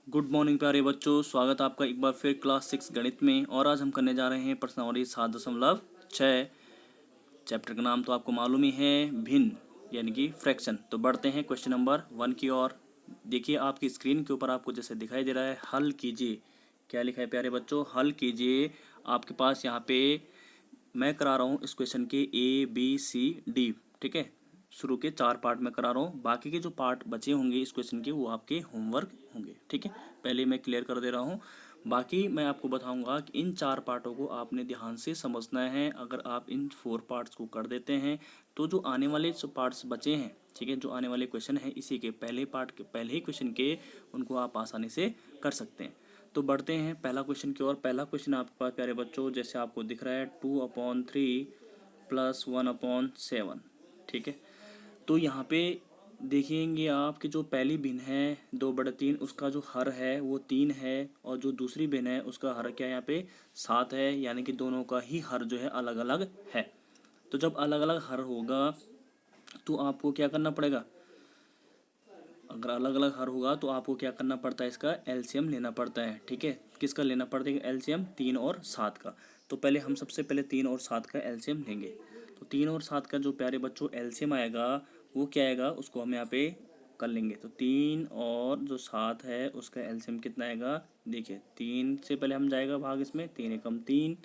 Good morning प्यारे बच्चों, स्वागत है आपका एक बार फिर क्लास 6 गणित में। और आज हम करने जा रहे हैं प्रश्नावली 7.6। चैप्टर का नाम तो आपको मालूम ही है, भिन्न यानी कि फ्रैक्शन। तो बढ़ते हैं क्वेश्चन नंबर 1 की ओर। देखिए आपकी स्क्रीन के ऊपर आपको जैसे दिखाई दे रहा है, हल कीजिए। क्या लिखा है प्यारे बच्चों? हल कीजिए। आपके पास यहाँ पे मैं करा रहा हूँ इस क्वेश्चन के ABCD, ठीक है। शुरू के 4 पार्ट में करा रहा हूँ, बाकी के जो पार्ट बचे होंगे इस क्वेश्चन के वो आपके होमवर्क होंगे, ठीक है। पहले मैं क्लियर कर दे रहा हूँ, बाकी मैं आपको बताऊंगा कि इन 4 पार्टों को आपने ध्यान से समझना है। अगर आप इन 4 पार्ट्स को कर देते हैं तो जो आने वाले जो पार्ट्स बचे हैं, ठीक है, जो आने वाले क्वेश्चन हैं इसी के पहले पार्ट के पहले ही क्वेश्चन के, उनको आप आसानी से कर सकते हैं। तो बढ़ते हैं पहला क्वेश्चन की ओर। पहला क्वेश्चन आपके पास प्यारे बच्चों जैसे आपको दिख रहा है 2/3 + 1/7, ठीक है। तो यहाँ पे देखेंगे आप कि जो पहली भिन्न है 2/3, उसका जो हर है वो 3 है, और जो दूसरी भिन्न है उसका हर क्या है यहाँ पे 7 है, यानी कि दोनों का ही हर जो है अलग अलग है। तो जब अलग अलग हर होगा तो आपको क्या करना पड़ेगा? अगर अलग अलग हर होगा तो आपको क्या करना पड़ता है? इसका एलसीएम लेना पड़ता है, ठीक है। किसका लेना पड़ता है एलसीएम? 3 और 7 का। तो पहले हम सबसे पहले 3 और 7 का एलसीएम लेंगे। तो 3 और 7 का जो प्यारे बच्चों एलसीएम आएगा वो क्या आएगा, उसको हम यहाँ पे कर लेंगे। तो 3 और जो 7 है उसका एलसीएम कितना आएगा? देखिए 3 से पहले हम जाएगा भाग, इसमें 3 एकम 3,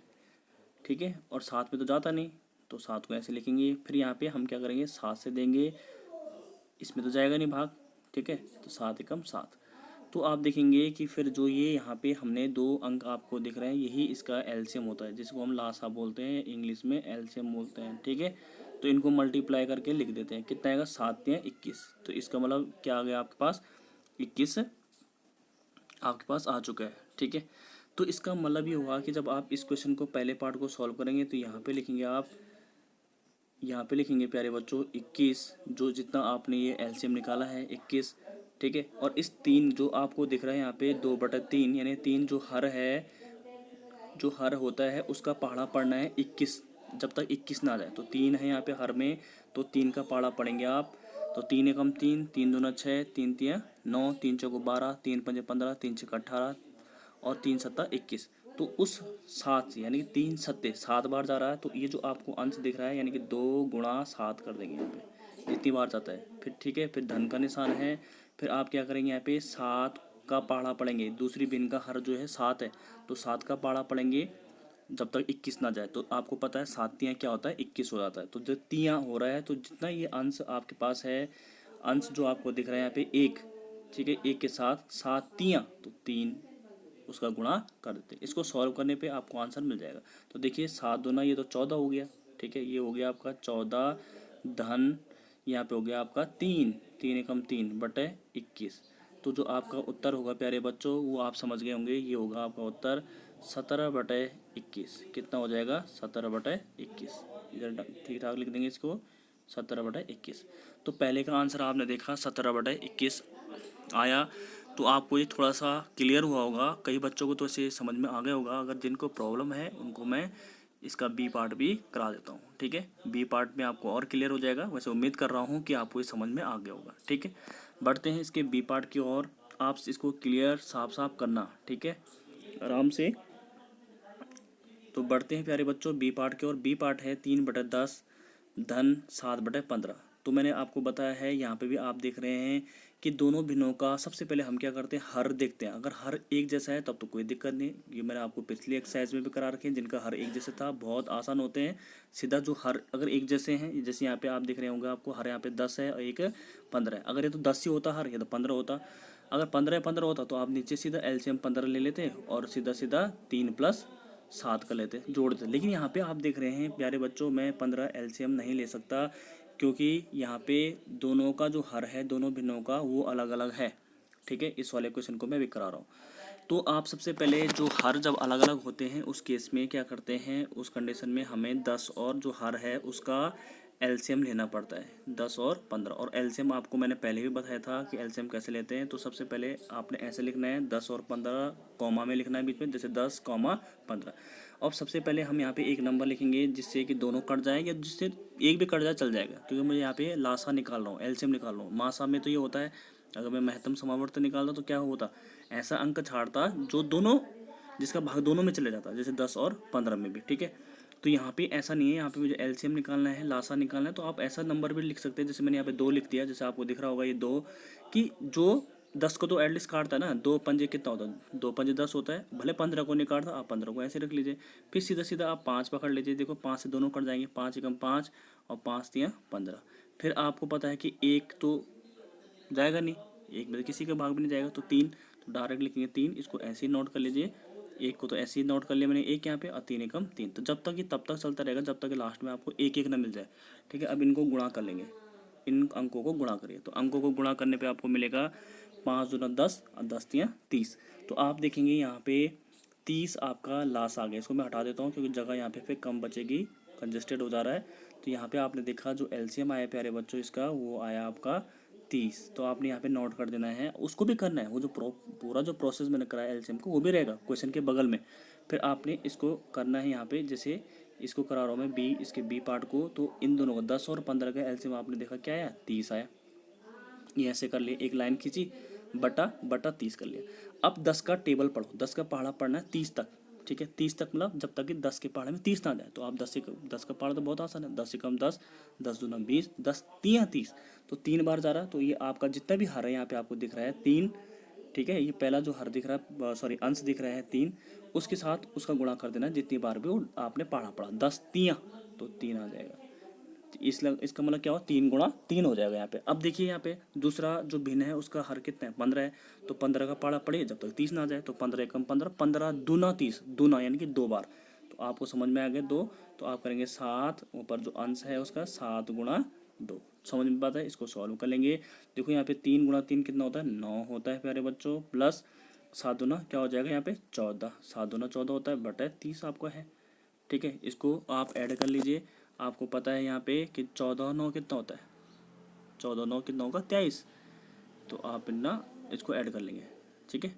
ठीक है। और 7 में तो जाता नहीं, तो 7 को ऐसे लिखेंगे। फिर यहाँ पे हम क्या करेंगे, 7 से देंगे, इसमें तो जाएगा नहीं भाग, ठीक है। तो 7 एकम 7। तो आप देखेंगे कि फिर जो ये यहाँ पे हमने 2 अंक आपको दिख रहे हैं, यही इसका एलसीएम होता है, जिसको हम लासा बोलते हैं, इंग्लिश में एलसीएम बोलते हैं, ठीक है। तो इनको मल्टीप्लाई करके लिख देते हैं। कितना आएगा? 7 या 21। तो इसका मतलब क्या आ गया आपके पास? 21 आपके पास आ चुका है, ठीक है। तो इसका मतलब ये हुआ कि जब आप इस क्वेश्चन को पहले पार्ट को सॉल्व करेंगे तो यहाँ पे लिखेंगे आप, यहाँ पे लिखेंगे प्यारे बच्चों 21, जो जितना आपने ये एलसीएम निकाला है 21, ठीक है। और इस 3 जो आपको दिख रहा है यहाँ पे 2/3, यानी 3 जो हर है, जो हर होता है उसका पहाड़ा पढ़ना है 21, जब तक 21 ना आ जाए। तो 3 है यहाँ पे हर में, तो 3 का पहाड़ा पढ़ेंगे आप। तो 3 एकम 3, 3 दूना 6, 3 तिया 9, 3 चौको 12, 3 पंजे 15, 3 छक्का 18 और 3 सत्ता 21। तो उस 7 से, यानी कि 3 सत्ते 7 बार जा रहा है, तो ये जो आपको अंश दिख रहा है यानी कि 2 × 7 कर देंगे यहाँ पे, जितनी बार जाता है। फिर ठीक है, फिर धन का निशान है। फिर आप क्या करेंगे, यहाँ पे 7 का पहाड़ा पढ़ेंगे। दूसरी भिन्न का हर जो है 7 है, तो 7 का पहाड़ा पढ़ेंगे जब तक 21 ना जाए। तो आपको पता है 7 तियाँ क्या होता है? 21 हो जाता है। तो जब तियाँ हो रहा है तो जितना ये अंश आपके पास है, अंश जो आपको दिख रहा है यहाँ पे 1, ठीक है, 1 के साथ 7 तियाँ, तो 3 उसका गुणा कर देते हैं। इसको सॉल्व करने पे आपको आंसर मिल जाएगा। तो देखिए 7 दूना ये तो 14 हो गया, ठीक है। ये हो गया आपका 14, धन यहाँ पे हो गया आपका 3, 3 एकम 3/21। तो जो आपका उत्तर होगा प्यारे बच्चों वो आप समझ गए होंगे, ये होगा आपका उत्तर 17/21। कितना हो जाएगा? 17/21। इधर ठीक ठाक लिख देंगे इसको, 17/21। तो पहले का आंसर आपने देखा 17/21 आया। तो आपको ये थोड़ा सा क्लियर हुआ होगा, कई बच्चों को तो ऐसे समझ में आ गया होगा। अगर जिनको प्रॉब्लम है उनको मैं इसका बी पार्ट भी करा देता हूँ, ठीक है। बी पार्ट में आपको और क्लियर हो जाएगा। वैसे उम्मीद कर रहा हूँ कि आपको ये समझ में आ गया होगा, ठीक है। बढ़ते हैं इसके बी पार्ट की ओर। आप इसको क्लियर साफ साफ करना, ठीक है, आराम से। तो बढ़ते हैं प्यारे बच्चों बी पार्ट की ओर। बी पार्ट है 3/10 धन 7/15। तो मैंने आपको बताया है, यहाँ पे भी आप देख रहे हैं कि दोनों भिन्नों का सबसे पहले हम क्या करते हैं, हर देखते हैं। अगर हर एक जैसा है तब तो कोई दिक्कत नहीं। ये मैंने आपको पिछली एक्सरसाइज में भी करा रखे हैं, जिनका हर एक जैसे था, बहुत आसान होते हैं। सीधा जो हर अगर एक जैसे हैं, जैसे यहाँ पे आप देख रहे होंगे, आपको हर यहाँ पे 10 है और एक 15 है। अगर ये तो 10 ही होता हर, ये तो 15 होता। अगर 15 होता तो आप नीचे सीधा एलसीएम 15 ले लेते और सीधा सीधा 3 + 7 का लेते, जोड़ देते। लेकिन यहाँ पे आप देख रहे हैं प्यारे बच्चों, मैं 15 एलसीएम नहीं ले सकता, क्योंकि यहाँ पे दोनों का जो हर है दोनों भिन्नों का वो अलग अलग है, ठीक है। इस वाले क्वेश्चन को मैं भी करा रहा हूँ। तो आप सबसे पहले जो हर जब अलग अलग होते हैं उस केस में क्या करते हैं, उस कंडीशन में हमें 10 और जो हर है उसका एलसीएम लेना पड़ता है, 10 और 15। और एलसीएम आपको मैंने पहले भी बताया था कि एलसीएम कैसे लेते हैं। तो सबसे पहले आपने ऐसे लिखना है 10 और 15 कॉमा में लिखना है बीच में, जैसे 10, 15। और सबसे पहले हम यहाँ पे एक नंबर लिखेंगे जिससे कि दोनों कट जाए, या जिससे एक भी कट जाए चल जाएगा, क्योंकि मैं यहाँ पे लासा निकाल रहा हूँ, एलसीएम निकाल रहा हूँ। मासा में तो ये होता है अगर मैं महत्तम समावर्त निकालता तो क्या होता, ऐसा अंक छाड़ता जो दोनों, जिसका भाग दोनों में चले जाता, जैसे 10 और 15 में भी, ठीक है। तो यहाँ पे ऐसा नहीं है, यहाँ पे मुझे एलसीएम निकालना है, लासा निकालना है, तो आप ऐसा नंबर भी लिख सकते हैं, जैसे मैंने यहाँ पे 2 लिख दिया, जैसे आपको दिख रहा होगा ये 2, कि जो 10 को तो एटलीस्ट काटता है ना, 2 पंजे कितना होता है, 2 पंजे 10 होता है, भले 15 को नहीं काटता, आप 15 को ऐसे रख लीजिए। फिर सीधा सीधा आप 5 पकड़ लीजिए, देखो 5 से दोनों कट जाएंगे, 5 एकम 5 और 5 तिया 15। फिर आपको पता है कि एक तो जाएगा नहीं, एक में किसी का भाग भी नहीं जाएगा, तो 3, तो डायरेक्ट लिखेंगे 3, इसको ऐसे ही नोट कर लीजिए। एक को तो ऐसे ही नोट कर लिया मैंने, एक यहाँ पे, और 3 एकम 3। तो जब तक ये तब तक चलता रहेगा जब तक लास्ट में आपको एक एक ना मिल जाए, ठीक है। अब इनको गुणा कर लेंगे, इन अंकों को गुणा करिए, तो अंकों को गुणा करने पे आपको मिलेगा 5 दूना 10 और 10 तिया 30। तो आप देखेंगे यहाँ पे 30 आपका लास्ट आ गया, इसको मैं हटा देता हूँ क्योंकि जगह यहाँ पे फिर कम बचेगी, कंजेस्टेड हो जा रहा है। तो यहाँ पे आपने देखा जो एलसीएम आया प्यारे बच्चों इसका, वो आया आपका 30। तो आपने यहाँ पे नोट कर देना है, उसको भी करना है, वो जो पूरा जो प्रोसेस मैंने कराया एलसीएम को वो भी रहेगा क्वेश्चन के बगल में। फिर आपने इसको करना है यहाँ पे, जैसे इसको करा रहा हूँ मैं बी, इसके बी पार्ट को, तो इन दोनों को 10 और 15 का एलसीएम आपने देखा क्या आया, 30 आया। ये ऐसे कर लिए, एक लाइन खींची, बटा बटा 30 कर लिया। अब 10 का टेबल पढ़ो, 10 का पहाड़ा पढ़ना है 30 तक, ठीक है। 30 तक मतलब जब तक कि 10 के पहाड़े में 30 ना जाए। तो आप 10 का पहाड़ा तो बहुत आसान है, 10 से कम 10, 10 दूना 20, 10 तिया 30, तो 3 बार जा रहा है। तो ये आपका जितना भी हर है यहाँ पे आपको दिख रहा है 3, ठीक है। ये पहला जो हर दिख रहा है, सॉरी अंश दिख रहा है 3, उसके साथ उसका गुणा कर देना जितनी बार भी वो आपने पढ़ा 10 तिया, तो 3 आ जाएगा। इसका मतलब क्या हुआ, 3 गुणा 3 हो जाएगा यहाँ पे। अब देखिए यहाँ पे दूसरा जो भिन्न है उसका हर कितना है, 15 है, तो 15 का पाड़ा पड़े जब तक 30 ना आ जाए, तो 15 एकम 15, 15 दूना 30, दूना यानी कि 2 बार। तो आपको समझ में आ गया 2, तो आप करेंगे 7, ऊपर जो अंश है उसका 7 गुणा 2। समझ में बात है, इसको सॉल्व कर लेंगे। देखो यहाँ पे 3 गुणा 3 कितना होता है, 9 होता है प्यारे बच्चों, प्लस 7 दूना क्या हो जाएगा यहाँ पे 14, 7 दूना 14 होता है, बटा 30 आपको है, ठीक है। इसको आप ऐड कर लीजिए, आपको पता है यहाँ पे कि 14 9 कितना होता है, 14 9 कितना होगा 23। तो आप ना इसको ऐड कर लेंगे, ठीक है,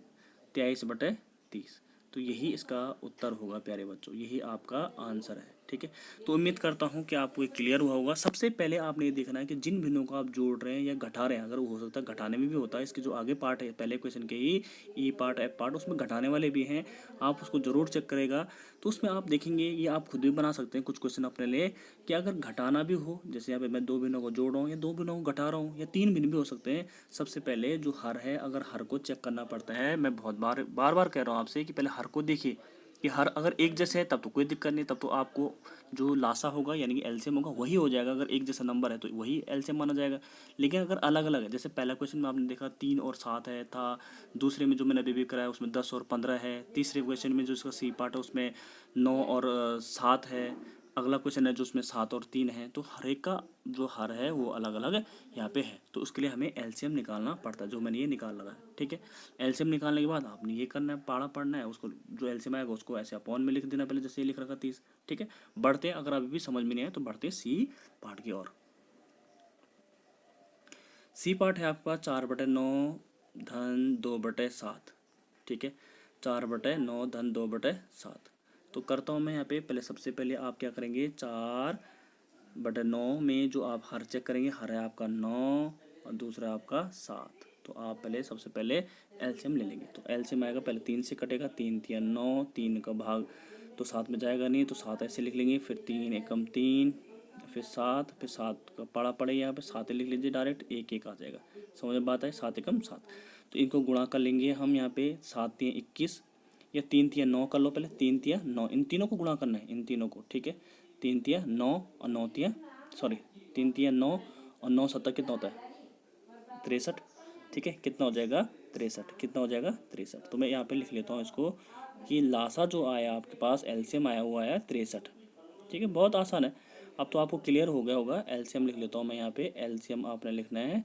23 बटे 30। तो यही इसका उत्तर होगा प्यारे बच्चों, यही आपका आंसर है, ठीक है। तो उम्मीद करता हूँ कि आपको ये क्लियर हुआ होगा। सबसे पहले आपने ये देखना है कि जिन भिन्नों को आप जोड़ रहे हैं या घटा रहे हैं, अगर वो हो सकता है घटाने में भी होता है, इसके जो आगे पार्ट है पहले क्वेश्चन के ही ई पार्ट एफ पार्ट, उसमें घटाने वाले भी हैं, आप उसको ज़रूर चेक करेगा। तो उसमें आप देखेंगे, ये आप खुद भी बना सकते हैं कुछ क्वेश्चन अपने लिए, कि अगर घटाना भी हो, जैसे यहाँ पे मैं 2 भिन्नों को जोड़ रहा हूँ या 2 भिन्नों को घटा रहा हूँ या 3 भिन्न भी हो सकते हैं। सबसे पहले जो हर है, अगर हर को चेक करना पड़ता है, मैं बहुत बार बार कह रहा हूँ आपसे कि पहले हर को देखिए कि हर अगर एक जैसे है तब तो कोई दिक्कत नहीं, तब तो आपको जो लासा होगा यानी कि एलसीएम होगा वही हो जाएगा। अगर एक जैसा नंबर है तो वही एलसीएम माना जाएगा। लेकिन अगर अलग अलग है, जैसे पहला क्वेश्चन में आपने देखा 3 और 7 है था, दूसरे में जो मैंने अभी भी कराया उसमें 10 और 15 है, तीसरे क्वेश्चन में जो इसका सी पार्ट है उसमें 9 और 7 है, अगला क्वेश्चन है जो उसमें 7 और 3 है। तो हर एक का जो हर है वो अलग अलग यहाँ पे है, तो उसके लिए हमें एलसीएम निकालना पड़ता है, जो मैंने ये निकाल लगा है, ठीक है। एलसीएम निकालने के बाद आपने ये करना है, पाड़ा पढ़ना है, उसको जो एलसीएम आएगा उसको ऐसे अपॉन में लिख देना पहले, जैसे ये लिख रखा 30, ठीक है। बढ़ते अगर अभी भी समझ में नहीं आए तो बढ़ते सी पार्ट की ओर। सी पार्ट है आपका 4/9 धन 2/7, ठीक है, 4/9 धन 2/7। तो करता हूँ मैं यहाँ पे, पहले सबसे पहले आप क्या करेंगे, 4/9 में जो आप हर चेक करेंगे, हर है आपका 9 और दूसरा आपका 7। तो आप पहले सबसे पहले एलसीएम ले लेंगे। तो एलसीएम आएगा, पहले 3 से कटेगा, 3 तिया 9, 3 का भाग तो 7 में जाएगा नहीं, तो 7 ऐसे लिख लेंगे, फिर 3 एकम 3, फिर 7, फिर 7 का पड़ा पड़ेगा यहाँ पे 7 लिख लीजिए डायरेक्ट, 1 1 आ जाएगा। समझ में बात है, 7 एकम 7। तो इनको गुणा कर लेंगे हम यहाँ पे, 7 तिया 21 या 3 तिया 9 कर लो, पहले 3 तिया 9, इन तीनों को गुणा करना है, इन तीनों को, ठीक है। 3 तिया 9 और 9 तिया, सॉरी 3 तिया 9 और 9 7 कितना होता है 63, ठीक है। कितना हो जाएगा 63, कितना हो जाएगा 63। तो मैं यहाँ पे लिख लेता हूँ इसको कि लासा जो आया आपके पास एलसीएम आया हुआ है 63, ठीक है। बहुत आसान है, अब तो आपको क्लियर हो गया होगा। एलसीएम लिख लेता हूँ मैं यहाँ पे, एलसीएम आपने लिखना है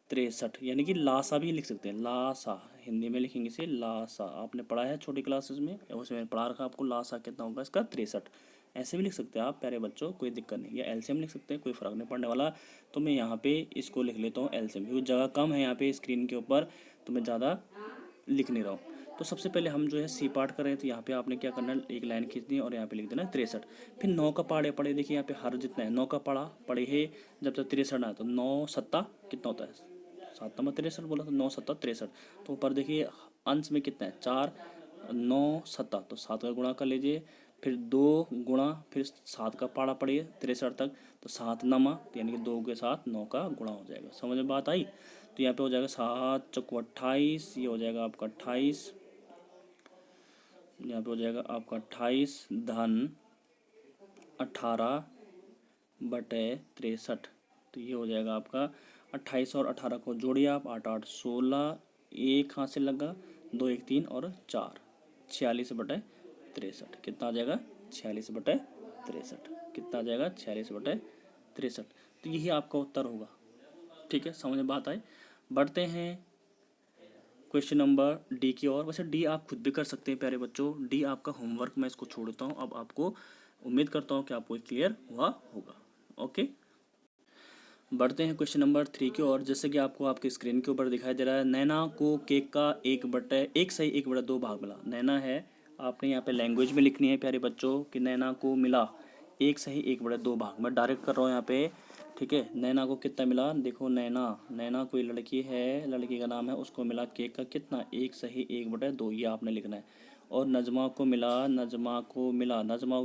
63, यानी कि लासा भी लिख सकते हैं, लासा हिंदी में लिखेंगे इसे लासा, आपने पढ़ा है छोटी क्लासेस में, उसमें पढ़ा रखा आपको लासा कितना होगा इसका 63। ऐसे भी लिख सकते हैं आप प्यारे बच्चों, कोई दिक्कत नहीं, या एलसीएम लिख सकते हैं, कोई फ़र्क नहीं पड़ने वाला। तो मैं यहाँ पे इसको लिख लेता हूँ एलसीएम, क्योंकि जगह कम है यहाँ पे स्क्रीन के ऊपर, तो मैं ज़्यादा लिख नहीं रहा हूँ। तो सबसे पहले हम जो है सी पार्ट कर रहे हैं, तो यहाँ पे आपने क्या करना है, एक लाइन खींचनी है और यहाँ पे लिख देना है 63। फिर 9 का पाड़े पड़े, देखिए यहाँ पे हर जितना है 9 का पाड़ा पड़े है, जब तक 63 ना, तो 9 7 कितना होता है 7 नंबर 63 बोला, तो 9 7 63। तो ऊपर देखिए अंश में कितना है 4, 9 7, तो 7 का गुणा कर लीजिए, फिर 2 गुणा, फिर 7 का पाड़ा पड़िए 63 तक, तो 7 नमा, यानी कि 2 के साथ 9 का गुणा हो जाएगा। समझ में बात आई? तो यहाँ पे हो जाएगा 7 चौको 28, ये हो जाएगा आपका 28, यहाँ पे हो जाएगा आपका 28 धन 18 बटे 63। तो ये हो जाएगा आपका 28 और 18 को जोड़िए आप, 8 8 16, एक हाथ से लगा, 2 1 3 और 4, 46 बटे 63। कितना आ जाएगा 46 बटे 63। कितना आ जाएगा 46 बटे 63। तो यही आपका उत्तर होगा। ठीक है, समझ में बात आए? बढ़ते हैं क्वेश्चन नंबर डी की ओर। वैसे डी आप खुद भी कर सकते हैं प्यारे बच्चों, डी आपका होमवर्क, मैं इसको छोड़ देता हूँ। अब आपको उम्मीद करता हूँ कि आपको क्लियर हुआ होगा। ओके, बढ़ते हैं क्वेश्चन नंबर 3 की ओर। जैसे कि आपको आपके स्क्रीन के ऊपर दिखाई दे रहा है, नैना को केक का 1 सही 1/2 भाग मिला। नैना है, आपने यहाँ पे लैंग्वेज में लिखनी है प्यारे बच्चों कि नैना को मिला 1 सही 1/2 भाग। मैं डायरेक्ट कर रहा हूँ यहाँ पे। ठीक है, नैना को कितना मिला, देखो नैना कोई लड़की है, लड़की का नाम है, उसको मिला केक का कितना 1 सही 1/2, ये आपने लिखना है। और नजमा को मिला नजमा को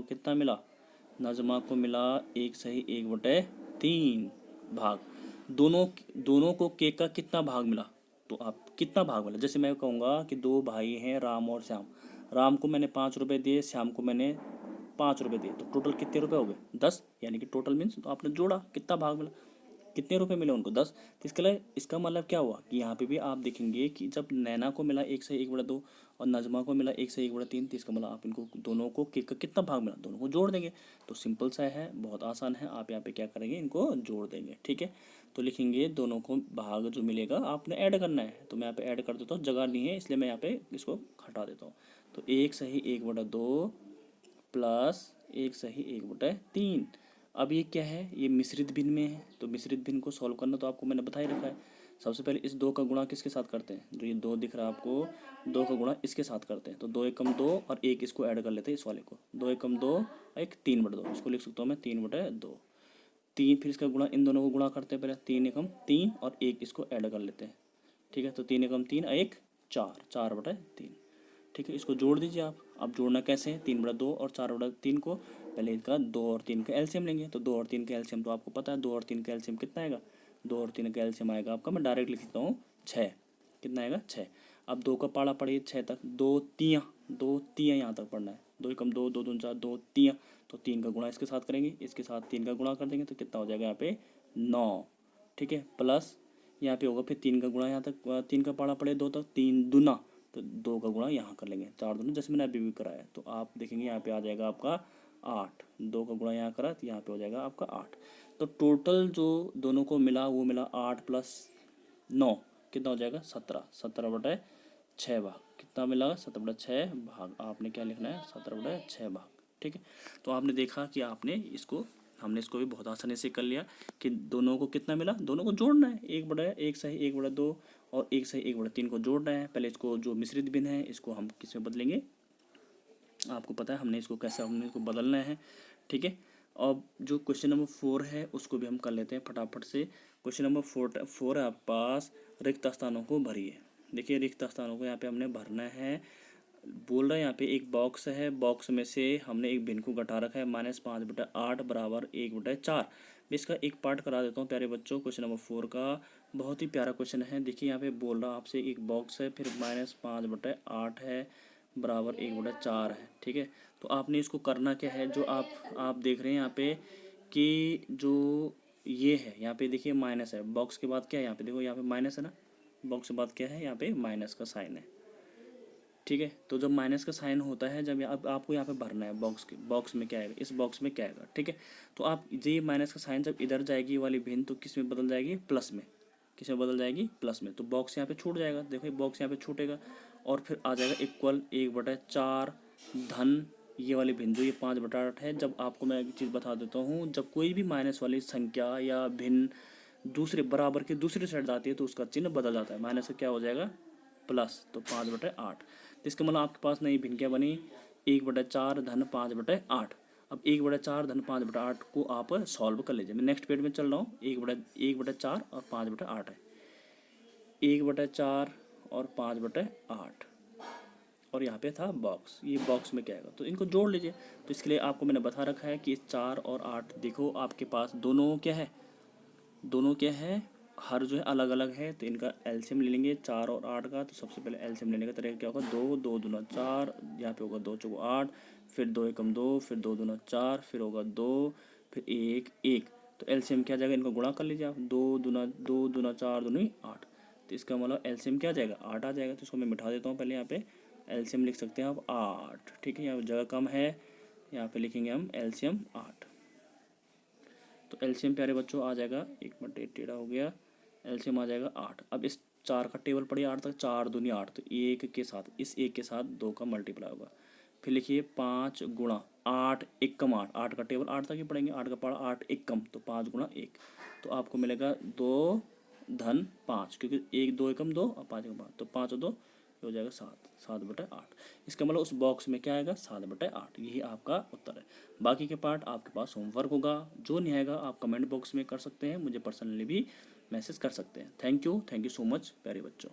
कितना मिला, नजमा को मिला 1 सही 1/3 भाग। दोनों दोनों को केक का कितना भाग मिला, तो आप कितना भाग मिला। जैसे मैं कहूँगा कि 2 भाई हैं राम और श्याम, राम को मैंने 5 रुपये दिए, श्याम को मैंने 5 रुपये दिए, तो टोटल कितने रुपए हो गए 10, यानी कि टोटल मीन्स, तो आपने जोड़ा कितना भाग मिला, कितने रुपए मिले उनको 10। तो इसके लिए इसका मतलब क्या हुआ कि यहाँ पे भी आप देखेंगे कि जब नैना को मिला 1 सही 1/2 और नजमा को मिला 1 सही 1/3, तो इसका मतलब आप इनको दोनों को केक का कितना भाग मिला, दोनों को जोड़ देंगे। तो सिंपल सा है, बहुत आसान है, आप यहाँ पे क्या करेंगे, इनको जोड़ देंगे। ठीक है, तो लिखेंगे दोनों को भाग जो मिलेगा आपने ऐड करना है, तो मैं यहाँ पे ऐड कर देता हूँ, जगह नहीं है इसलिए मैं यहाँ पे इसको हटा देता हूँ। तो 1 सही 1/2 प्लस 1 सही 1/3। अब ये क्या है, ये मिश्रित भिन्न में है, तो मिश्रित भिन्न को सॉल्व करना तो आपको मैंने बता ही रखा है। सबसे पहले इस 2 का गुणा किसके साथ करते हैं, जो ये 2 दिख रहा है आपको, 2 का गुणा इसके साथ करते हैं, तो 2 एकम 2 और 1 इसको ऐड कर लेते हैं, इस वाले को 2 एकम 2 1 3/2, इसको लिख सकता हूँ मैं 3/2। 3 फिर इसका गुणा, इन दोनों को गुणा करते हैं पहले, 3 एकम 3 और 1 इसको ऐड कर लेते हैं। ठीक है, तो 3 एकम 3 1 4, 4/3। ठीक है, इसको जोड़ दीजिए आप। अब जोड़ना कैसे है, 3/2 और 4/3 को, पहले इसका 2 और 3 का एलसीएम लेंगे। तो 2 और 3 का एलसीएम तो आपको पता है, 2 और 3 का एलसीएम कितना आएगा, 2 और 3 का एलसीएम आएगा आपका, मैं डायरेक्ट लिख देता हूँ 6। कितना आएगा 6। अब 2 का पाड़ा पड़िए 6 तक, 2 तियाँ यहाँ तक पढ़ना है, 2 एकम 2 2 दूनी 4, 2 तियाँ, तो 3 का गुणा इसके साथ करेंगे, इसके साथ 3 का गुणा कर देंगे, तो कितना हो जाएगा यहाँ पे 9। ठीक है, प्लस यहाँ पे होगा फिर 3 का गुणा, यहाँ तक 3 का पाड़ा पड़े 2 तक, 3 दूना, तो 2 का गुणा यहाँ कर लेंगे, 4 दूना, जैसे मैंने अभी भी कराया। तो आप देखेंगे यहाँ पे आ जाएगा आपका 8, 2 का गुणा यहाँ करा तो यहाँ पे हो जाएगा आपका 8। तो टोटल जो दोनों को मिला वो मिला 8 प्लस 9, कितना हो जाएगा 17, 17/6 भाग। कितना मिला 17/6 भाग, आपने क्या लिखना है 17/6 भाग। ठीक है, तो आपने देखा कि हमने इसको भी बहुत आसानी से कर लिया कि दोनों को कितना मिला, दोनों को जोड़ना है, 1 सही 1/2 और 1 सही 1/3 को जोड़ना है। पहले इसको जो मिश्रित भिन्न है इसको हम किस में बदलेंगे, आपको पता है हमने इसको बदलना है। ठीक है, अब जो क्वेश्चन नंबर 4 है उसको भी हम कर लेते हैं फटाफट से। क्वेश्चन नंबर 4 है आपके पास, रिक्त स्थानों को भरिए। देखिए रिक्त स्थानों को यहाँ पे हमने भरना है। बोल रहा है यहाँ पे एक बॉक्स है, बॉक्स में से हमने एक भिन्न को घटा रखा है, -5/8 बराबर 1/4। मैं इसका एक पार्ट करा देता हूँ प्यारे बच्चों, क्वेश्चन नंबर 4 का। बहुत ही प्यारा क्वेश्चन है। देखिए यहाँ पे बोल रहा आपसे एक बॉक्स है, फिर -5/8 है बराबर 1/4 है। ठीक है, तो आपने इसको करना क्या है, जो आप देख रहे हैं यहाँ पे कि जो ये है यहाँ पे देखिए माइनस है, बॉक्स के बाद क्या है, यहाँ पे देखो यहाँ पे माइनस है ना, बॉक्स के बाद क्या है, यहाँ पे माइनस का साइन है। ठीक है, तो जब माइनस का साइन होता है, जब अब आपको यहाँ पे भरना है बॉक्स में क्या आएगा, इस बॉक्स में क्या आएगा। ठीक है, तो आप ये माइनस का साइन जब इधर जाएगी ये वाली भिन्न, तो किस में बदल जाएगी, प्लस में। किस में बदल जाएगी, प्लस में। तो बॉक्स यहाँ पे छूट जाएगा, देखो बॉक्स यहाँ पे छूटेगा और फिर आ जाएगा इक्वल 1/4 धन ये वाली भिन्न जो ये 5/8 है। जब आपको मैं एक चीज़ बता देता हूँ, जब कोई भी माइनस वाली संख्या या भिन्न दूसरे बराबर के दूसरी साइड जाती है तो उसका चिन्ह बदल जाता है, माइनस का क्या हो जाएगा प्लस, तो 5/8। तो इसका मतलब आपके पास नई भिन्न क्या बनी, 1/4 धन 5/8। अब 1/4 धन 5/8 को आप सॉल्व कर लीजिए। मैं नेक्स्ट पेज में चल रहा हूँ, 1/4 और 5/8 है। 1/4 और 5/8 और यहाँ पे था बॉक्स, ये बॉक्स में क्या आएगा, तो इनको जोड़ लीजिए। तो इसके लिए आपको मैंने बता रखा है कि 4 और 8 देखो आपके पास दोनों क्या है, दोनों क्या है, हर जो है अलग अलग है, तो इनका एलसीएम ले लेंगे 4 और 8 का। तो सबसे पहले एलसीएम लेने का तरीका क्या होगा, 2 2 दूना 4, यहाँ पे होगा 2 चौको 8, फिर 2 एकम 2, फिर 2 दूना 4, फिर होगा 2, फिर 1 1। तो एलसीएम क्या जाएगा, इनको गुणा कर लीजिए आप, 2 दूना 4 दूनी 8। तो इसका मतलब एलसीएम क्या आ जाएगा, 8 आ जाएगा। तो इसको मैं मिटा देता हूँ पहले, यहाँ पे एलसीएम लिख सकते हैं आप 8, ठीक है, यहाँ जगह कम है, यहाँ पे लिखेंगे हम एलसीएम 8। तो एलसीएम प्यारे बच्चों आ जाएगा, 1/8 टेढ़ा हो गया, एलसीएम आ जाएगा 8। अब इस 4 का टेबल पढ़िए, 8 तक, 4 दूनी 8, तो 1 के साथ, इस 1 के साथ 2 का मल्टीप्लाई होगा। फिर लिखिए 5 गुणा 8 एकम 8, 8 का टेबल 8 तक ही पढ़ेंगे, 8 का पढ़ा 8 एकम, तो 5 गुणा 1, तो आपको मिलेगा 2 धन 5, क्योंकि 1 2 एकम 2 और 5 एकम 5, तो 5 और 2 हो जाएगा 7, 7/8। इसका मतलब उस बॉक्स में क्या आएगा, 7/8, यही आपका उत्तर है। बाकी के पार्ट आपके पास होमवर्क होगा, जो नहीं आएगा आप कमेंट बॉक्स में कर सकते हैं, मुझे पर्सनली भी मैसेज कर सकते हैं। थैंक यू सो मच प्यारे बच्चों।